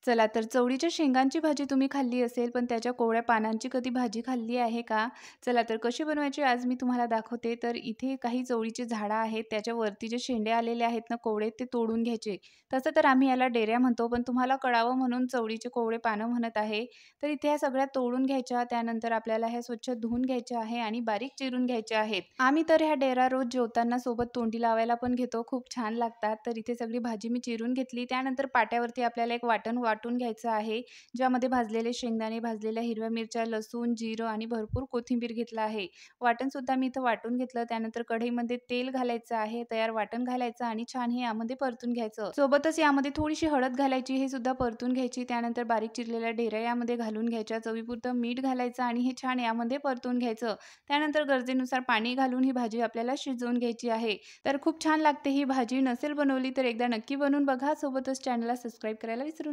चला तर चवळीच्या शेंगांची भाजी तुम्ही खाल्ली असेल, पण त्याच्या कोवळ्या पानांची कधी भाजी खाल्ली आहे का? चला तर कशी बनवायची आज मी तुम्हाला दाखवते. तर इथे काही चवळीची झाडं आहेत, त्याच्यावरती जे शेंडे आलेले आहेत ना कोवळे, ते तोडून घ्यायचे. तसं तर आम्ही याला डेऱ्या म्हणतो, पण तुम्हाला कळावं म्हणून चवळीचे कोवळे पानं म्हणत आहे. तर इथे ह्या सगळ्या तोडून घ्यायच्या. त्यानंतर आपल्याला ह्या स्वच्छ धुवून घ्यायच्या आहे आणि बारीक चिरून घ्यायच्या आहेत. आम्ही तर ह्या डेरा रोज जेवताना सोबत तोंडी लावायला पण घेतो. खूप छान लागतात. तर इथे सगळी भाजी मी चिरून घेतली. त्यानंतर पाट्यावरती आपल्याला एक वाटण वाटून घ्यायचं आहे, ज्यामध्ये भाजलेले शेंगदाणे, भाजलेल्या हिरव्या मिरच्या, लसूण, जिरं आणि भरपूर कोथिंबीर घेतलं आहे. वाटणसुद्धा मी इथं वाटून घेतलं. त्यानंतर कढईमध्ये तेल घालायचं आहे, तयार वाटण घालायचं आणि छान हे यामध्ये परतून घ्यायचं. सोबतच यामध्ये थोडीशी हळद घालायची, हे सुद्धा परतून घ्यायची. त्यानंतर बारीक चिरलेल्या डेऱ्या यामध्ये घालून घ्यायच्या, चवीपुरतं मीठ घालायचं आणि हे छान यामध्ये परतून घ्यायचं. त्यानंतर गरजेनुसार पाणी घालून ही भाजी आपल्याला शिजवून घ्यायची आहे. तर खूप छान लागते ही भाजी. नसेल बनवली तर एकदा नक्की बनवून बघा. सोबतच चॅनलला सबस्क्राईब करायला विसरू नका.